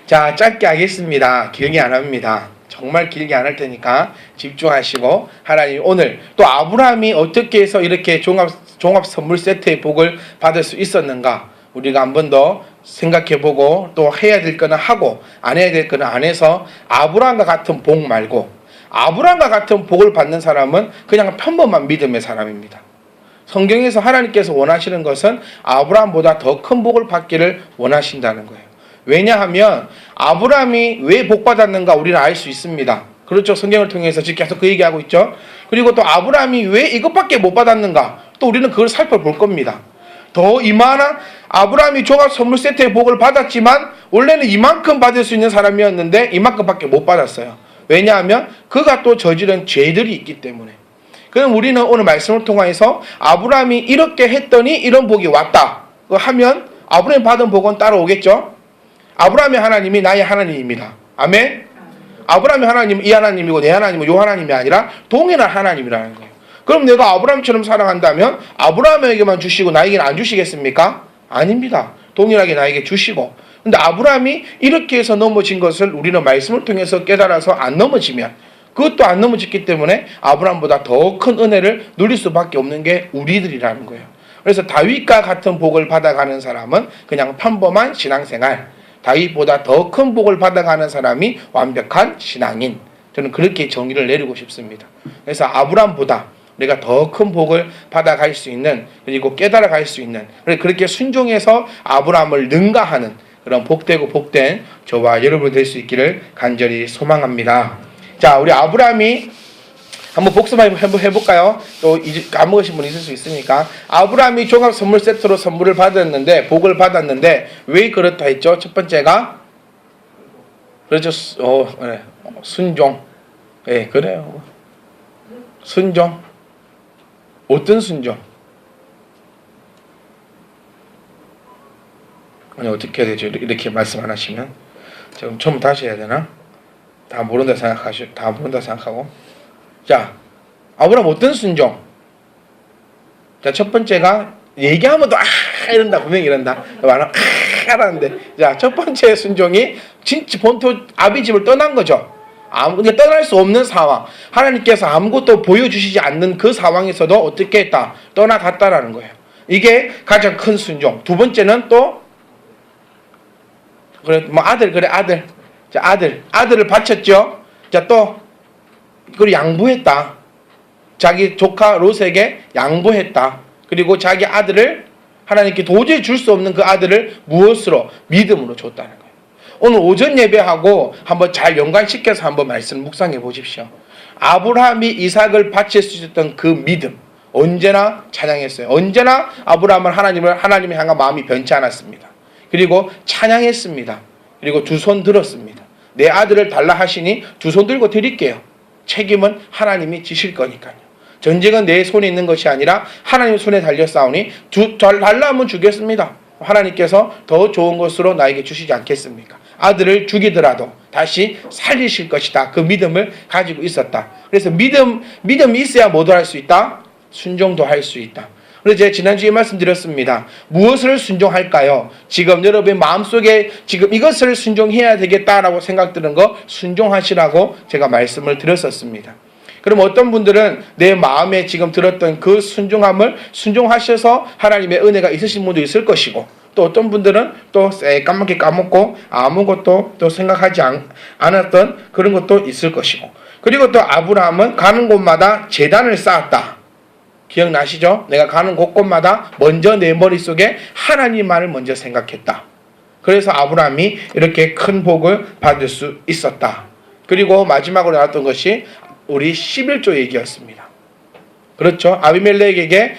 자, 짧게 하겠습니다. 길게 안 합니다. 정말 길게 안 할 테니까 집중하시고, 하나님 오늘 또 아브라함이 어떻게 해서 이렇게 종합 선물 세트의 복을 받을 수 있었는가, 우리가 한 번 더 생각해보고, 또 해야 될 거는 하고 안 해야 될 거는 안 해서, 아브라함과 같은 복 말고 아브라함과 같은 복을 받는 사람은 그냥 평범한 믿음의 사람입니다. 성경에서 하나님께서 원하시는 것은 아브라함보다 더 큰 복을 받기를 원하신다는 거예요. 왜냐하면 아브라함이 왜 복 받았는가 우리는 알 수 있습니다. 그렇죠. 성경을 통해서 지금 계속 그 얘기하고 있죠. 그리고 또 아브라함이 왜 이것밖에 못 받았는가, 또 우리는 그걸 살펴볼 겁니다. 더 이만한 아브라함이 종합 선물 세트의 복을 받았지만 원래는 이만큼 받을 수 있는 사람이었는데 이만큼밖에 못 받았어요. 왜냐하면 그가 또 저지른 죄들이 있기 때문에. 그럼 우리는 오늘 말씀을 통해서 아브라함이 이렇게 했더니 이런 복이 왔다 하면 아브라함이 받은 복은 따라오겠죠. 아브라함의 하나님이 나의 하나님입니다. 아멘. 아브라함의 하나님은 이 하나님이고 내 하나님은 요 하나님이 아니라 동일한 하나님이라는 거예요. 그럼 내가 아브라함처럼 살아간다면 아브라함에게만 주시고 나에게는 안 주시겠습니까? 아닙니다. 동일하게 나에게 주시고. 근데 아브라함이 이렇게 해서 넘어진 것을 우리는 말씀을 통해서 깨달아서 안 넘어지면, 그것도 안 넘어졌기 때문에 아브라함보다 더 큰 은혜를 누릴 수밖에 없는 게 우리들이라는 거예요. 그래서 다윗과 같은 복을 받아가는 사람은 그냥 평범한 신앙생활, 다윗보다 더 큰 복을 받아가는 사람이 완벽한 신앙인. 저는 그렇게 정의를 내리고 싶습니다. 그래서 아브라함보다 우리가 더 큰 복을 받아갈 수 있는, 그리고 깨달아갈 수 있는, 그렇게 순종해서 아브라함을 능가하는 그런 복되고 복된 저와 여러분 될 수 있기를 간절히 소망합니다. 자, 우리 아브라함이 한번 복습 한번 해볼까요? 또 까먹으신 분 있을 수 있으니까. 아브라함이 종합 선물 세트로 선물을 받았는데, 복을 받았는데 왜 그렇다 했죠? 첫 번째가 그렇죠. 네. 순종. 예, 네, 그래요. 순종. 어떤 순종? 아니, 어떻게 해야 되죠? 이렇게 말씀 안 하시면. 지금 처음 다시 해야 되나? 다 모른다 생각하고. 자, 아브라함 어떤 순종? 자, 첫 번째가 얘기하면 또 이런다, 분명히 이런다. 말하면 하라는데, 자, 첫 번째 순종이 진짜 본토 아비 집을 떠난 거죠. 떠날 수 없는 상황, 하나님께서 아무것도 보여주시지 않는 그 상황에서도 어떻게 했다? 떠나갔다라는 거예요. 이게 가장 큰 순종. 두 번째는 또 그래, 뭐 아들, 그래 아들. 자, 아들을 바쳤죠. 자, 또 그걸 양보했다. 자기 조카 롯에게 양보했다. 그리고 자기 아들을, 하나님께 도저히 줄 수 없는 그 아들을 무엇으로? 믿음으로 줬다는 거예요. 오늘 오전 예배하고 한번 잘 연관시켜서 한번 말씀 묵상해 보십시오. 아브라함이 이삭을 바칠 수 있었던 그 믿음, 언제나 찬양했어요. 언제나 아브라함은 하나님을 향한 마음이 변치 않았습니다. 그리고 찬양했습니다. 그리고 두 손 들었습니다. 내 아들을 달라 하시니 두 손 들고 드릴게요. 책임은 하나님이 지실 거니까요. 전쟁은 내 손에 있는 것이 아니라 하나님 손에 달렸사오니 달라 하면 주겠습니다. 하나님께서 더 좋은 것으로 나에게 주시지 않겠습니까? 아들을 죽이더라도 다시 살리실 것이다. 그 믿음을 가지고 있었다. 그래서 믿음이 있어야 뭐도 할 수 있다? 순종도 할 수 있다. 그래서 제가 지난주에 말씀드렸습니다. 무엇을 순종할까요? 지금 여러분의 마음속에 지금 이것을 순종해야 되겠다라고 생각드는 거 순종하시라고 제가 말씀을 드렸었습니다. 그럼 어떤 분들은 내 마음에 지금 들었던 그 순종함을 순종하셔서 하나님의 은혜가 있으신 분도 있을 것이고, 또 어떤 분들은 또 새까맣게 까먹고 아무것도 또 생각하지 않았던 그런 것도 있을 것이고, 그리고 또 아브라함은 가는 곳마다 제단을 쌓았다. 기억나시죠? 내가 가는 곳곳마다 먼저 내 머릿속에 하나님만을 먼저 생각했다. 그래서 아브라함이 이렇게 큰 복을 받을 수 있었다. 그리고 마지막으로 나왔던 것이 우리 11조 얘기였습니다. 그렇죠? 아비멜렉에게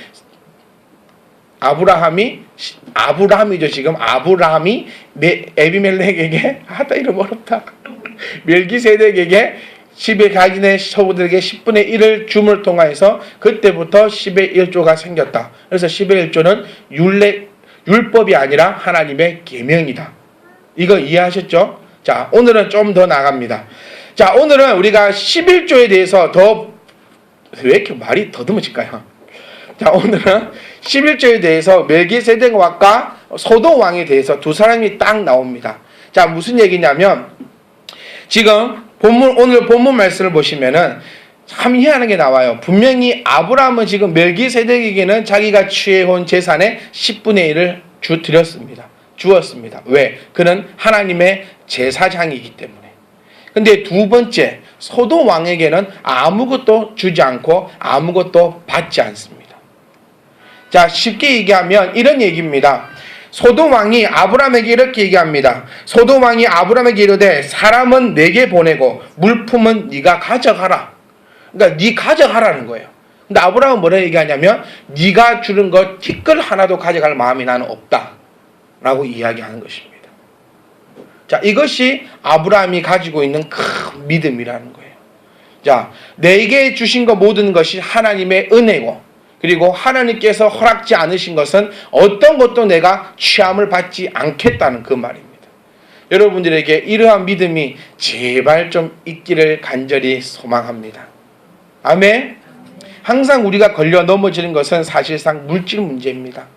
아브라함이죠. 지금 아브라함이 에비멜렉에게 이름 어렵다. 멜기세덱에게 10의 가진의 서부들에게 10분의 1을 줌을 통하여서 그때부터 10의 1조가 생겼다. 그래서 10의 1조는 율법이 아니라 하나님의 계명이다. 이거 이해하셨죠? 자, 오늘은 좀 더 나갑니다. 자, 오늘은 우리가 11조에 대해서 왜 이렇게 말이 더듬어질까요? 자, 오늘은 11조에 대해서 멜기세덱 왕과 소돔 왕에 대해서 두 사람이 딱 나옵니다. 자, 무슨 얘기냐면 지금 오늘 본문 말씀을 보시면은 참 희한한 게 나와요. 분명히 아브라함은 지금 멜기세덱에게는 자기가 취해온 재산의 10분의 1을 주었습니다. 왜? 그는 하나님의 제사장이기 때문에. 근데 두 번째, 소돔 왕에게는 아무것도 주지 않고 아무것도 받지 않습니다. 자, 쉽게 얘기하면 이런 얘기입니다. 소돔 왕이 아브라함에게 이렇게 얘기합니다. 소돔 왕이 아브라함에게 이르되 사람은 내게 보내고 물품은 네가 가져가라. 그러니까 네 가져가라는 거예요. 근데 아브라함은 뭐라 얘기하냐면 네가 주는 것 티끌 하나도 가져갈 마음이 나는 없다 라고 이야기하는 것입니다. 자, 이것이 아브라함이 가지고 있는 큰 믿음이라는 거예요. 자, 내게 주신 것 모든 것이 하나님의 은혜고, 그리고 하나님께서 허락지 않으신 것은 어떤 것도 내가 취함을 받지 않겠다는 그 말입니다. 여러분들에게 이러한 믿음이 제발 좀 있기를 간절히 소망합니다. 아멘. 항상 우리가 걸려 넘어지는 것은 사실상 물질 문제입니다.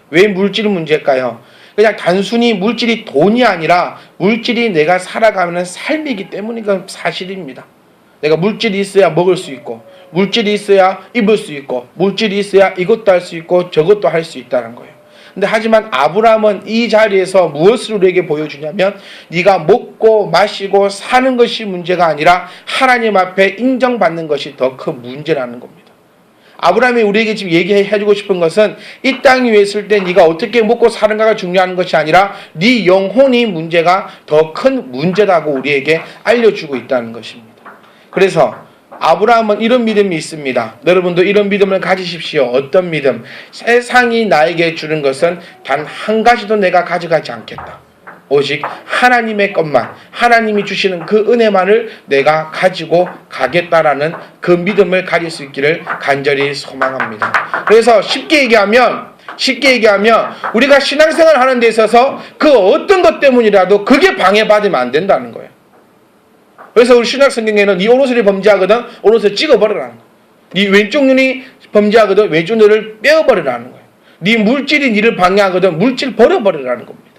왜 물질 문제일까요? 그냥 단순히 물질이 돈이 아니라 물질이 내가 살아가는 삶이기 때문이 그 사실입니다. 내가 물질이 있어야 먹을 수 있고, 물질이 있어야 입을 수 있고, 물질이 있어야 이것도 할 수 있고 저것도 할 수 있다는 거예요. 근데 하지만 아브라함은 이 자리에서 무엇을 우리에게 보여주냐면 네가 먹고 마시고 사는 것이 문제가 아니라 하나님 앞에 인정받는 것이 더 큰 문제라는 겁니다. 아브라함이 우리에게 지금 얘기해주고 싶은 것은 이 땅 위에 있을 때 네가 어떻게 먹고 사는가가 중요한 것이 아니라 네 영혼이 문제가 더 큰 문제라고 우리에게 알려주고 있다는 것입니다. 그래서 아브라함은 이런 믿음이 있습니다. 여러분도 이런 믿음을 가지십시오. 어떤 믿음? 세상이 나에게 주는 것은 단 한 가지도 내가 가져가지 않겠다. 오직 하나님의 것만, 하나님이 주시는 그 은혜만을 내가 가지고 가겠다라는 그 믿음을 가질 수 있기를 간절히 소망합니다. 그래서 쉽게 얘기하면 우리가 신앙생활을 하는 데 있어서 그 어떤 것 때문이라도 그게 방해받으면 안 된다는 거예요. 그래서 우리 신약성경에는 네 오른손이 범죄하거든 오른손을 찍어버리라는 거예요. 네 왼쪽 눈이 범죄하거든 왼쪽 눈을 빼어버리라는 거예요. 네 물질이 네를 방해하거든 물질 버려버리라는 겁니다.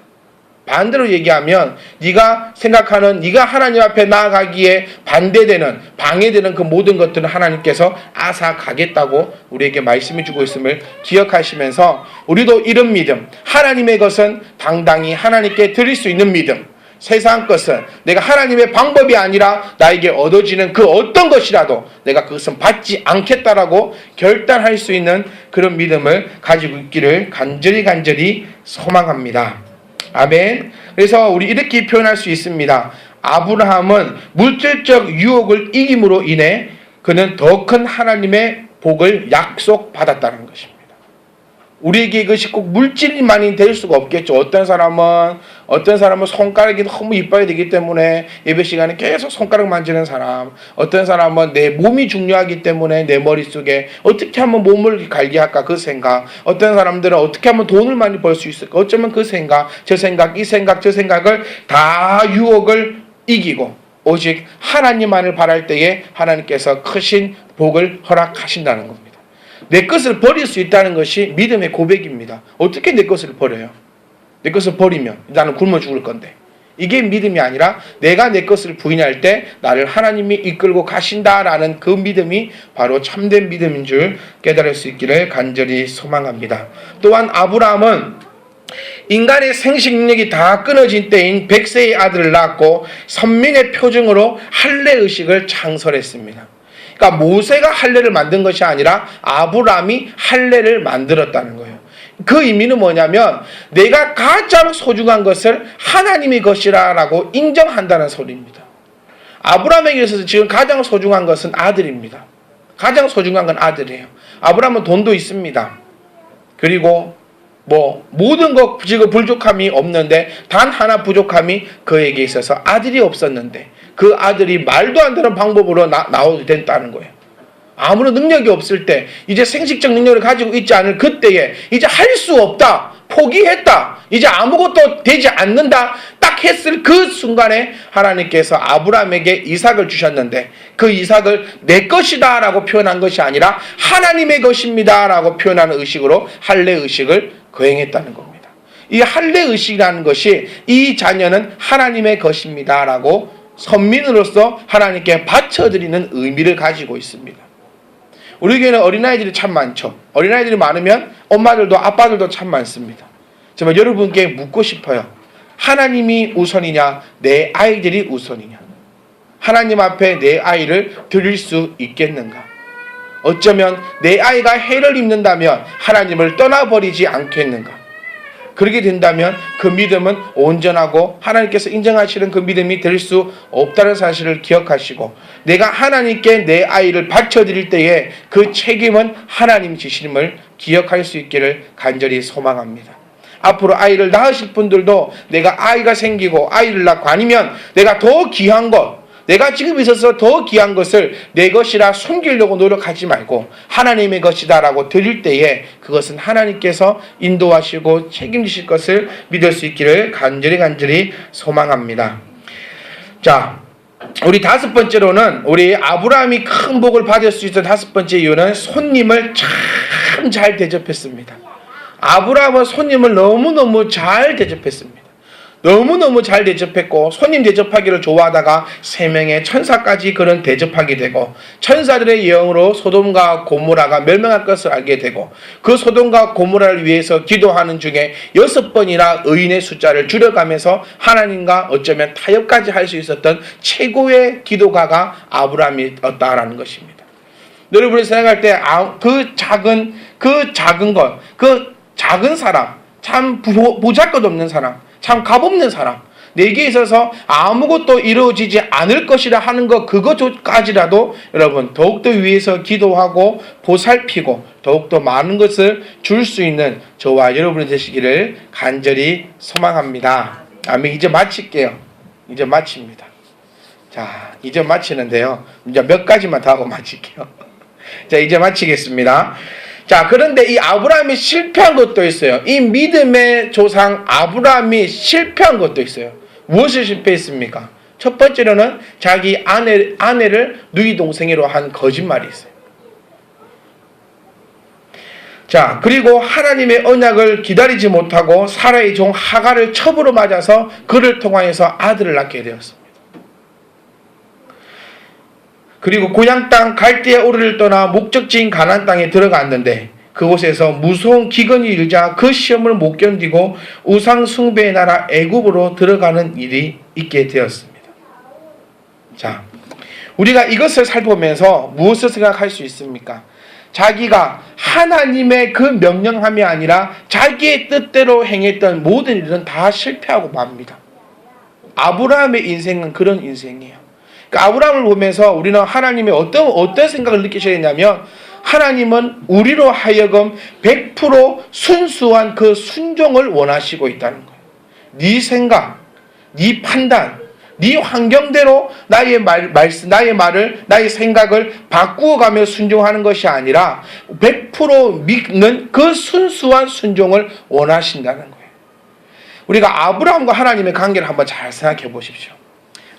반대로 얘기하면 네가 생각하는 네가 하나님 앞에 나아가기에 반대되는 방해되는 그 모든 것들은 하나님께서 앗아가겠다고 우리에게 말씀해 주고 있음을 기억하시면서 우리도 이런 믿음, 하나님의 것은 당당히 하나님께 드릴 수 있는 믿음, 세상 것은 내가 하나님의 방법이 아니라 나에게 얻어지는 그 어떤 것이라도 내가 그것은 받지 않겠다라고 결단할 수 있는 그런 믿음을 가지고 있기를 간절히 소망합니다. 아멘. 그래서 우리 이렇게 표현할 수 있습니다. 아브라함은 물질적 유혹을 이김으로 인해 그는 더 큰 하나님의 복을 약속받았다는 것입니다. 우리에게 이것이 꼭 물질만이 될 수가 없겠죠. 어떤 사람은 손가락이 너무 이뻐야 되기 때문에 예배 시간에 계속 손가락 만지는 사람, 어떤 사람은 내 몸이 중요하기 때문에 내 머릿속에 어떻게 하면 몸을 관리할까 그 생각, 어떤 사람들은 어떻게 하면 돈을 많이 벌 수 있을까, 어쩌면 그 생각, 저 생각, 이 생각, 저 생각을 다 유혹을 이기고 오직 하나님만을 바랄 때에 하나님께서 크신 복을 허락하신다는 겁니다. 내 것을 버릴 수 있다는 것이 믿음의 고백입니다. 어떻게 내 것을 버려요? 내 것을 버리면 나는 굶어 죽을 건데. 이게 믿음이 아니라 내가 내 것을 부인할 때 나를 하나님이 이끌고 가신다라는 그 믿음이 바로 참된 믿음인 줄 깨달을 수 있기를 간절히 소망합니다. 또한 아브라함은 인간의 생식 능력이 다 끊어진 때인 100세의 아들을 낳았고 선민의 표징으로 할례의식을 창설했습니다. 그러니까 모세가 할례를 만든 것이 아니라 아브라함이 할례를 만들었다는 거예요. 그 의미는 뭐냐면 내가 가장 소중한 것을 하나님의 것이라고 인정한다는 소리입니다. 아브라함에게 있어서 지금 가장 소중한 것은 아들입니다. 가장 소중한 건 아들이에요. 아브라함은 돈도 있습니다. 그리고 모든 것 지금 부족함이 없는데 단 하나 부족함이 그에게 있어서 아들이 없었는데 그 아들이 말도 안 되는 방법으로 나오게 된다는 거예요. 아무런 능력이 없을 때 이제 생식적 능력을 가지고 있지 않을 그때에 이제 할 수 없다, 포기했다, 이제 아무것도 되지 않는다 딱 했을 그 순간에 하나님께서 아브라함에게 이삭을 주셨는데 그 이삭을 내 것이다 라고 표현한 것이 아니라 하나님의 것입니다 라고 표현하는 의식으로 할례 의식을 거행했다는 겁니다. 이 할례의식이라는 것이 이 자녀는 하나님의 것입니다라고 선민으로서 하나님께 바쳐드리는 의미를 가지고 있습니다. 우리 교회는 어린아이들이 참 많죠. 어린아이들이 많으면 엄마들도 아빠들도 참 많습니다. 정말 여러분께 묻고 싶어요. 하나님이 우선이냐, 내 아이들이 우선이냐? 하나님 앞에 내 아이를 드릴 수 있겠는가? 어쩌면 내 아이가 해를 입는다면 하나님을 떠나버리지 않겠는가? 그렇게 된다면 그 믿음은 온전하고 하나님께서 인정하시는 그 믿음이 될 수 없다는 사실을 기억하시고, 내가 하나님께 내 아이를 바쳐드릴 때에 그 책임은 하나님 지심을 기억할 수 있기를 간절히 소망합니다. 앞으로 아이를 낳으실 분들도 내가 아이가 생기고 아이를 낳고, 아니면 내가 더 귀한 것, 내가 지금 있어서 더 귀한 것을 내 것이라 숨기려고 노력하지 말고 하나님의 것이다라고 드릴 때에 그것은 하나님께서 인도하시고 책임지실 것을 믿을 수 있기를 간절히 소망합니다. 자, 우리 다섯 번째로는, 우리 아브라함이 큰 복을 받을 수 있던 다섯 번째 이유는 손님을 참 잘 대접했습니다. 아브라함은 손님을 너무너무 잘 대접했습니다. 너무너무 잘 대접했고, 손님 대접하기를 좋아하다가 3명의 천사까지 그런 대접하게 되고, 천사들의 예언으로 소돔과 고모라가 멸망할 것을 알게 되고, 그 소돔과 고모라를 위해서 기도하는 중에 6번이나 의인의 숫자를 줄여가면서 하나님과 어쩌면 타협까지 할 수 있었던 최고의 기도가가 아브라함이었다라는 것입니다. 여러분이 생각할 때 그 작은 것, 그 작은 사람, 참 보잘것없는 사람, 참 값없는 사람, 내게 있어서 아무것도 이루어지지 않을 것이라 하는 것, 그것까지라도 여러분 더욱더 위해서 기도하고 보살피고 더욱더 많은 것을 줄 수 있는 저와 여러분이 되시기를 간절히 소망합니다. 아멘. 이제 마칠게요. 이제 마칩니다. 자, 이제 마치는데요, 이제 몇 가지만 더 하고 마칠게요. 자, 이제 마치겠습니다. 자, 그런데 이 아브라함이 실패한 것도 있어요. 이 믿음의 조상 아브라함이 실패한 것도 있어요. 무엇을 실패했습니까? 첫 번째로는 자기 아내를 누이 동생으로 한 거짓말이 있어요. 자, 그리고 하나님의 언약을 기다리지 못하고 사라의 종 하갈을 첩으로 맞아서 그를 통하여서 아들을 낳게 되었습니다. 그리고 고향 땅 갈대아 우르를 떠나 목적지인 가나안 땅에 들어갔는데, 그곳에서 무서운 기근이 일자 그 시험을 못 견디고 우상 숭배의 나라 애굽으로 들어가는 일이 있게 되었습니다. 자, 우리가 이것을 살펴보면서 무엇을 생각할 수 있습니까? 자기가 하나님의 그 명령함이 아니라 자기의 뜻대로 행했던 모든 일은 다 실패하고 맙니다. 아브라함의 인생은 그런 인생이에요. 그러니까 아브라함을 보면서 우리는 하나님의 어떤 생각을 느끼셔야 되냐면, 하나님은 우리로 하여금 100% 순수한 그 순종을 원하시고 있다는 거예요. 네 생각, 네 판단, 네 환경대로 나의 말을, 나의 생각을 바꾸어가며 순종하는 것이 아니라 100% 믿는 그 순수한 순종을 원하신다는 거예요. 우리가 아브라함과 하나님의 관계를 한번 잘 생각해 보십시오.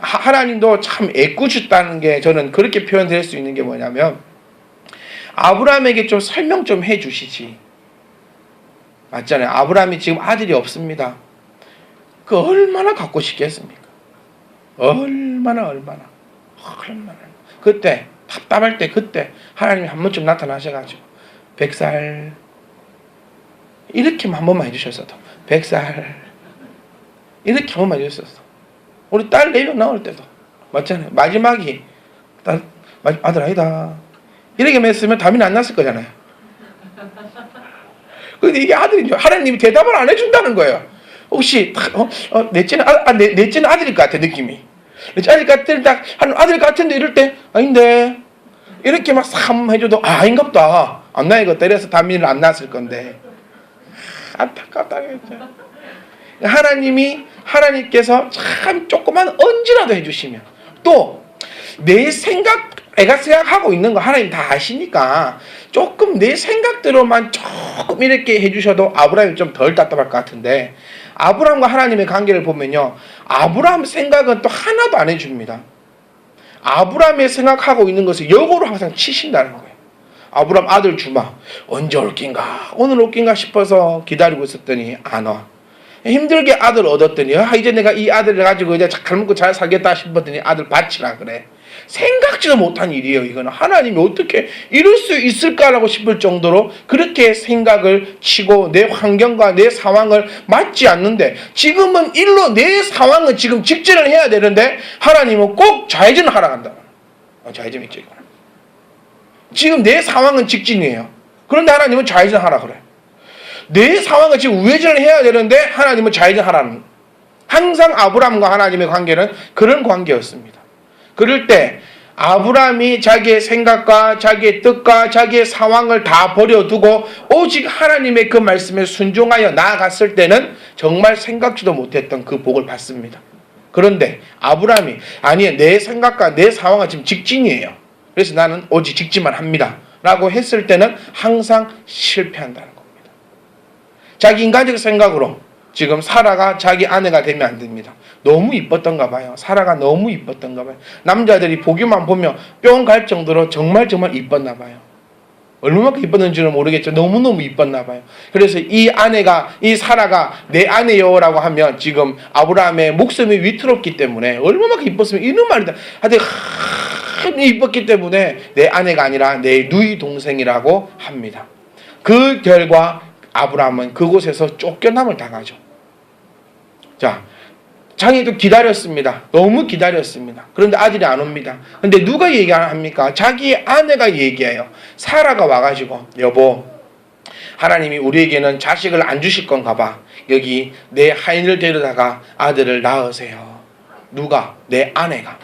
하나님도 참 애꿎었다는 게, 저는 그렇게 표현될 수 있는 게 뭐냐면, 아브라함에게 좀 설명 좀 해주시지. 맞잖아요. 아브라함이 지금 아들이 없습니다. 그 얼마나 갖고 싶겠습니까? 얼마나. 그때 답답할 때, 그때 하나님이 한 번쯤 나타나셔가지고 100살 이렇게 한 번만 해주셨어도, 100살 이렇게 한 번만 해주셨어. 우리 딸 4명 나올 때도 맞잖아요. 마지막이 아들 아니다 이렇게 했으면 답이 안 났을 거잖아요. 근데 이게 아들인 줄 하나님이 대답을 안 해준다는 거예요. 혹시 넷째는 아들일 것 같아, 느낌이. 넷째 아들 같은데 딱 아들 같은데 이럴 때 아닌데 이렇게 막 삼 해줘도 아닌갑다. 안 나이겠다. 이래서 답이 안 났을 건데. 안타깝다. 하나님께서 참 조그만 언지라도 해주시면, 또 내 애가 생각하고 있는 거 하나님 다 아시니까 조금 내 생각대로만 조금 이렇게 해주셔도 아브라함이 좀 덜 답답할 것 같은데, 아브라함과 하나님의 관계를 보면요, 아브라함 생각은 또 하나도 안 해줍니다. 아브라함이 생각하고 있는 것을 역으로 항상 치신다는 거예요. 아브라함 아들 주마 언제 올 낀가, 오늘 올 낀가 싶어서 기다리고 있었더니 안 와. 힘들게 아들 얻었더니 이제 내가 이 아들을 가지고 이제 잘 먹고 잘 살겠다 싶었더니 아들 바치라 그래. 생각지도 못한 일이에요. 이거는 하나님이 어떻게 이럴 수 있을까라고 싶을 정도로 그렇게 생각을 치고 내 환경과 내 상황을 맞지 않는데, 지금은 일로 내 상황은 지금 직진을 해야 되는데 하나님은 꼭 좌회전을 하라 한다. 좌회전 있죠. 지금 내 상황은 직진이에요. 그런데 하나님은 좌회전 하라 그래. 내 상황은 지금 우회전을 해야 되는데 하나님은 좌회전 하라는. 항상 아브라함과 하나님의 관계는 그런 관계였습니다. 그럴 때 아브라함이 자기의 생각과 자기의 뜻과 자기의 상황을 다 버려두고 오직 하나님의 그 말씀에 순종하여 나아갔을 때는 정말 생각지도 못했던 그 복을 받습니다. 그런데 아브라함이 아니, 내 생각과 내 상황은 지금 직진이에요. 그래서 나는 오직 직진만 합니다 라고 했을 때는 항상 실패한다는 겁니다. 자기 인간적 생각으로 지금 사라가 자기 아내가 되면 안 됩니다. 너무 이뻤던가 봐요. 사라가 너무 이뻤던가 봐요. 남자들이 보기만 보면 뿅 갈 정도로 정말 이뻤나 봐요. 얼마만큼 이뻤는지는 모르겠죠. 너무너무 이뻤나 봐요. 그래서 이 아내가, 이 사라가 내 아내요라고 하면 지금 아브라함의 목숨이 위태롭기 때문에, 얼마만큼 이뻤으면 이런 말이다. 하여튼 이뻤기 때문에 내 아내가 아니라 내 누이 동생이라고 합니다. 그 결과 아브라함은 그곳에서 쫓겨남을 당하죠. 자, 자기도 기다렸습니다. 너무 기다렸습니다. 그런데 아들이 안 옵니다. 근데 누가 얘기합니까? 자기 아내가 얘기해요. 사라가 와가지고, 여보, 하나님이 우리에게는 자식을 안 주실 건가 봐. 여기 내 하인을 데려다가 아들을 낳으세요. 누가? 내 아내가.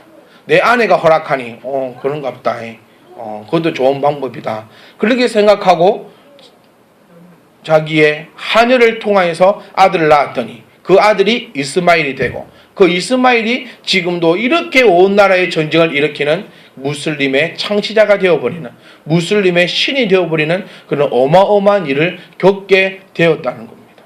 내 아내가 허락하니 그런가 보다. 그것도 좋은 방법이다. 그렇게 생각하고 자기의 하녀를 통하여서 아들을 낳았더니 그 아들이 이스마엘이 되고, 그 이스마엘이 지금도 이렇게 온 나라의 전쟁을 일으키는 무슬림의 창시자가 되어버리는, 무슬림의 신이 되어버리는 그런 어마어마한 일을 겪게 되었다는 겁니다.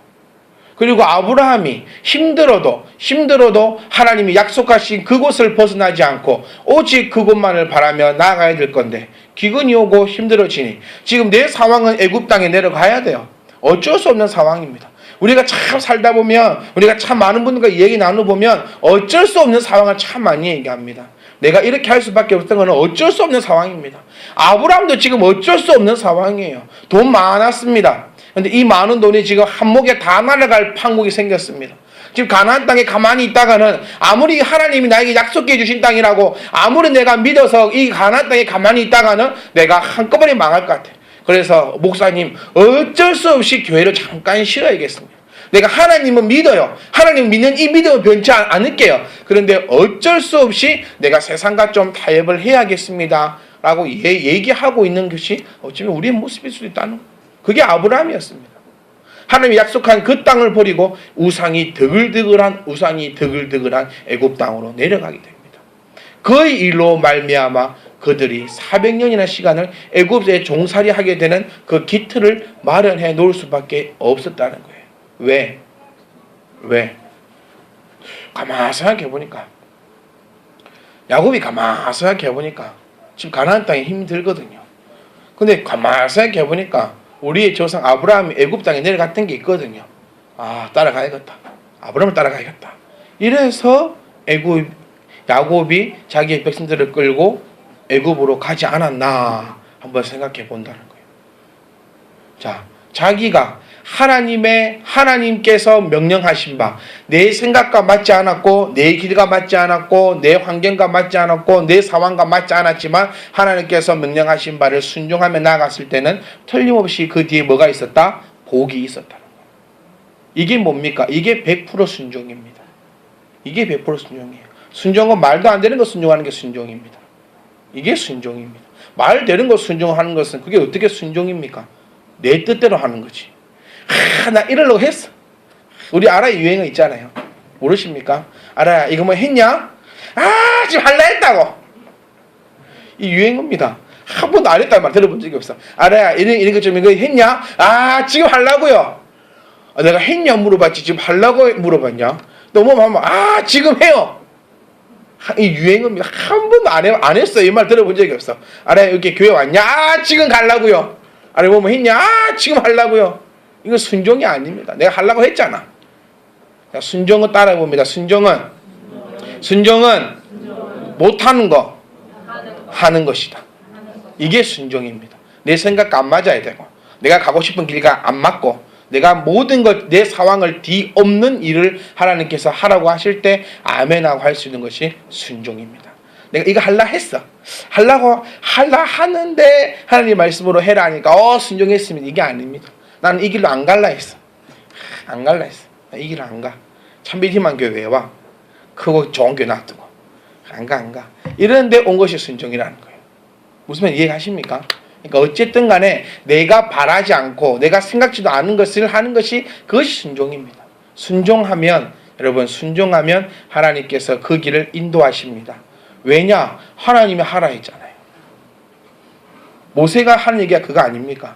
그리고 아브라함이 힘들어도 하나님이 약속하신 그곳을 벗어나지 않고 오직 그곳만을 바라며 나아가야 될 건데, 기근이 오고 힘들어지니 지금 내 상황은 애굽 땅에 내려가야 돼요. 어쩔 수 없는 상황입니다. 우리가 참 살다 보면, 우리가 참 많은 분들과 얘기 나눠보면 어쩔 수 없는 상황을 참 많이 얘기합니다. 내가 이렇게 할 수밖에 없던 것은 어쩔 수 없는 상황입니다. 아브라함도 지금 어쩔 수 없는 상황이에요. 돈 많았습니다. 그런데 이 많은 돈이 지금 한목에 다 날아갈 판국이 생겼습니다. 지금 가나안 땅에 가만히 있다가는 아무리 하나님이 나에게 약속해 주신 땅이라고 아무리 내가 믿어서 이 가나안 땅에 가만히 있다가는 내가 한꺼번에 망할 것 같아요. 그래서 목사님, 어쩔 수 없이 교회를 잠깐 쉬어야겠습니다. 내가 하나님은 믿어요. 하나님 믿는 이 믿음을 변치 않을게요. 그런데 어쩔 수 없이 내가 세상과 좀 타협을 해야겠습니다 라고 얘기하고 있는 것이 어쩌면 우리의 모습일 수도 있다는 거예요. 그게 아브라함이었습니다. 하나님이 약속한 그 땅을 버리고 우상이 드글드글한 애굽 땅으로 내려가게 됩니다. 그 일로 말미암아 그들이 400년이나 시간을 애굽에 종살이하게 되는 그 기틀을 마련해 놓을 수밖에 없었다는 거예요. 왜? 가만히 생각해 보니까, 야곱이 가만히 생각해 보니까 지금 가나안 땅에 힘이 들거든요. 근데 가만히 생각해 보니까 우리의 조상 아브라함이 애굽 땅에 내려갔던 게 있거든요. 따라가야겠다. 아브라함을 따라가야겠다. 이래서 야곱이 자기의 백성들을 끌고 애굽으로 가지 않았나 한번 생각해 본다는 거예요. 자, 자기가 하나님께서 명령하신 바, 내 생각과 맞지 않았고, 내 길과 맞지 않았고, 내 환경과 맞지 않았고, 내 상황과 맞지 않았지만 하나님께서 명령하신 바를 순종하며 나아갔을 때는 틀림없이 그 뒤에 뭐가 있었다? 복이 있었다는 거예요. 이게 뭡니까? 이게 100% 순종입니다. 이게 100% 순종이에요. 순종은 말도 안 되는 거 순종하는 게 순종입니다. 이게 순종입니다. 말 되는 거 순종하는 것은 그게 어떻게 순종입니까? 내 뜻대로 하는 거지. 나 이러려고 했어. 우리 아라의 유행어 있잖아요. 모르십니까? 아라야, 이거 뭐 했냐? 지금 할라 했다고. 이 유행어입니다. 한 번도 안 했다는 말 들어본 적이 없어. 아라야, 이런 거 좀 이거 했냐? 지금 하려고요. 내가 했냐 물어봤지 지금 하려고 물어봤냐? 너무 하면 지금 해요. 이 유행어입니다. 한 번도 안 했어요. 이 말 들어본 적이 없어. 아라야, 이렇게 교회 왔냐? 지금 가려고요. 아래 보면 했냐? 지금 하려고요. 이거 순종이 아닙니다. 내가 하려고 했잖아. 순종은 따라해봅니다. 순종은 못하는 거 하는 것이다. 이게 순종입니다. 내 생각과 안 맞아야 되고, 내가 가고 싶은 길과 안 맞고, 내가 모든 것, 내 상황을 뒤엎는 일을 하나님께서 하라고 하실 때 아멘하고 할 수 있는 것이 순종입니다. 내가 이거 할라 했어. 할라 하는데 하나님 말씀으로 해라 하니까 순종했으면 이게 아닙니다. 나는 이 길로 안 갈라 했어. 이 길로 안 가. 참빛희망 교회에 와. 크고 좋은 교회 놔두고 안 가. 이런데 온 것이 순종이라는 거예요. 무슨 말 이해하십니까? 그러니까 어쨌든 간에 내가 바라지 않고 내가 생각지도 않은 것을 하는 것이 그것이 순종입니다. 여러분 순종하면 하나님께서 그 길을 인도하십니다. 왜냐? 하나님이 하라 했잖아요. 모세가 하는 얘기가 그거 아닙니까?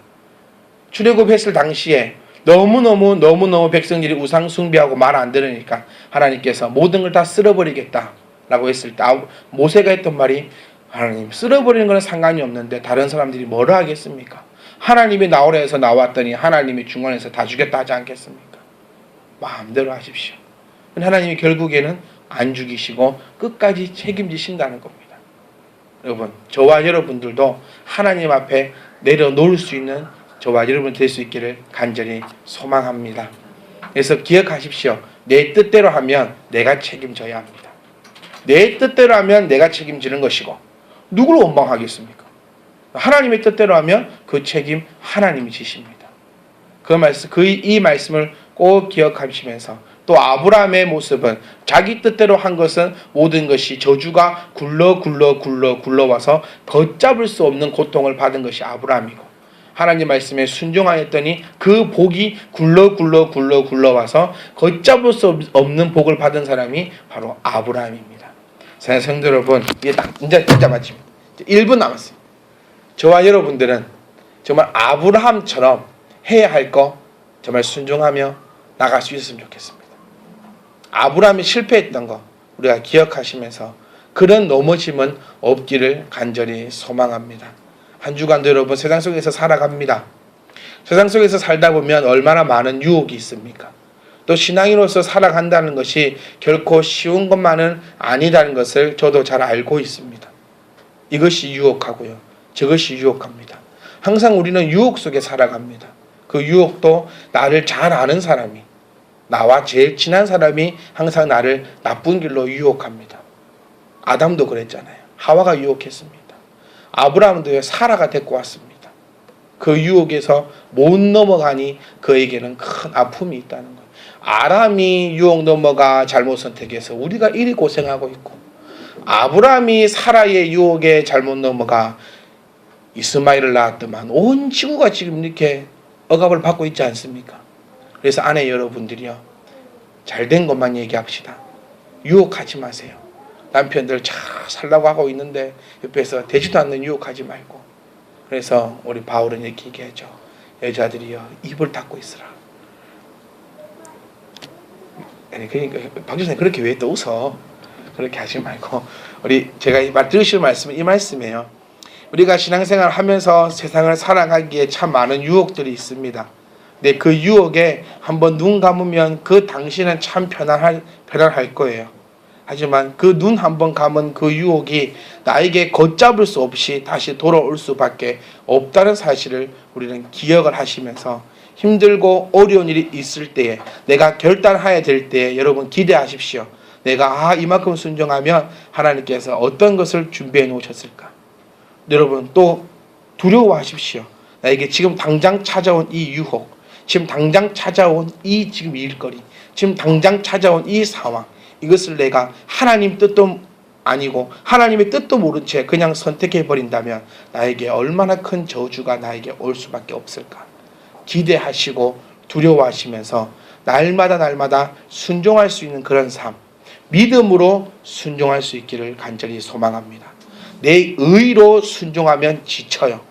출애굽했을 당시에 너무너무 백성들이 우상 숭배하고 말 안 들으니까 하나님께서 모든 걸 다 쓸어버리겠다라고 했을 때 모세가 했던 말이, 하나님 쓸어버리는 건 상관이 없는데 다른 사람들이 뭐라 하겠습니까? 하나님이 나오라 해서 나왔더니 하나님이 중간에서 다 죽였다 하지 않겠습니까? 마음대로 하십시오. 하나님이 결국에는 안 죽이시고 끝까지 책임지신다는 겁니다. 여러분, 저와 여러분들도 하나님 앞에 내려놓을 수 있는 저와 여러분 될 수 있기를 간절히 소망합니다. 그래서 기억하십시오. 내 뜻대로 하면 내가 책임져야 합니다. 내 뜻대로 하면 내가 책임지는 것이고, 누구를 원망하겠습니까? 하나님의 뜻대로 하면 그 책임 하나님이 지십니다. 이 말씀을 꼭 기억하시면서, 또 아브라함의 모습은 자기 뜻대로 한 것은 모든 것이 저주가 굴러와서 걷잡을 수 없는 고통을 받은 것이 아브라함이고, 하나님 말씀에 순종하였더니 그 복이 굴러와서 걷잡을 수 없는 복을 받은 사람이 바로 아브라함입니다. 사랑하는 성도 여러분, 이제 진짜 마칩니다. 1분 남았어요. 저와 여러분들은 정말 아브라함처럼 해야 할 거 정말 순종하며 나갈 수 있었으면 좋겠습니다. 아브라함이 실패했던 거 우리가 기억하시면서 그런 넘어짐은 없기를 간절히 소망합니다. 한 주간도 여러분 세상 속에서 살아갑니다. 세상 속에서 살다 보면 얼마나 많은 유혹이 있습니까? 또 신앙인으로서 살아간다는 것이 결코 쉬운 것만은 아니라는 것을 저도 잘 알고 있습니다. 이것이 유혹하고요, 저것이 유혹합니다. 항상 우리는 유혹 속에 살아갑니다. 그 유혹도 나를 잘 아는 사람이, 나와 제일 친한 사람이 항상 나를 나쁜 길로 유혹합니다. 아담도 그랬잖아요. 하와가 유혹했습니다. 아브라함도 사라가 데리고 왔습니다. 그 유혹에서 못 넘어가니 그에게는 큰 아픔이 있다는 거예요. 아람이 유혹 넘어가 잘못 선택해서 우리가 이리 고생하고 있고, 아브라함이 사라의 유혹에 잘못 넘어가 이스마엘을 낳았더만 온 지구가 지금 이렇게 억압을 받고 있지 않습니까? 그래서 아내 여러분들이요, 잘된 것만 얘기합시다. 유혹하지 마세요. 남편들 잘 살라고 하고 있는데 옆에서 되지도 않는 유혹하지 말고. 그래서 우리 바울은 이렇게 얘기하죠. 여자들이요, 입을 닫고 있으라. 아니, 그러니까 박주선님 그렇게 왜 또 웃어? 그렇게 하지 말고, 제가 들으실 말씀은 이 말씀이에요. 우리가 신앙생활 하면서 세상을 살아가기에 참 많은 유혹들이 있습니다. 근데 그 유혹에 한번 눈 감으면 그 당시는 참 편안할 거예요. 하지만 그 눈 한번 감은 그 유혹이 나에게 걷잡을 수 없이 다시 돌아올 수밖에 없다는 사실을 우리는 기억을 하시면서, 힘들고 어려운 일이 있을 때에, 내가 결단해야 될 때에 여러분 기대하십시오. 내가 이만큼 순종하면 하나님께서 어떤 것을 준비해 놓으셨을까? 여러분 또 두려워하십시오. 나에게 지금 당장 찾아온 이 유혹, 지금 당장 찾아온 이 지금 일거리, 지금 당장 찾아온 이 상황, 이것을 내가 하나님 뜻도 아니고 하나님의 뜻도 모른 채 그냥 선택해 버린다면 나에게 얼마나 큰 저주가 나에게 올 수밖에 없을까? 기대하시고 두려워하시면서 날마다 순종할 수 있는 그런 삶, 믿음으로 순종할 수 있기를 간절히 소망합니다. 내 의로 순종하면 지쳐요.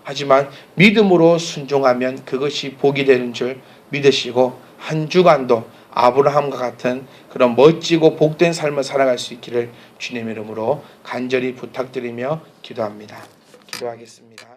하지만 믿음으로 순종하면 그것이 복이 되는 줄 믿으시고, 한 주간도 아브라함과 같은 그런 멋지고 복된 삶을 살아갈 수 있기를 주님의 이름으로 간절히 부탁드리며 기도합니다. 기도하겠습니다.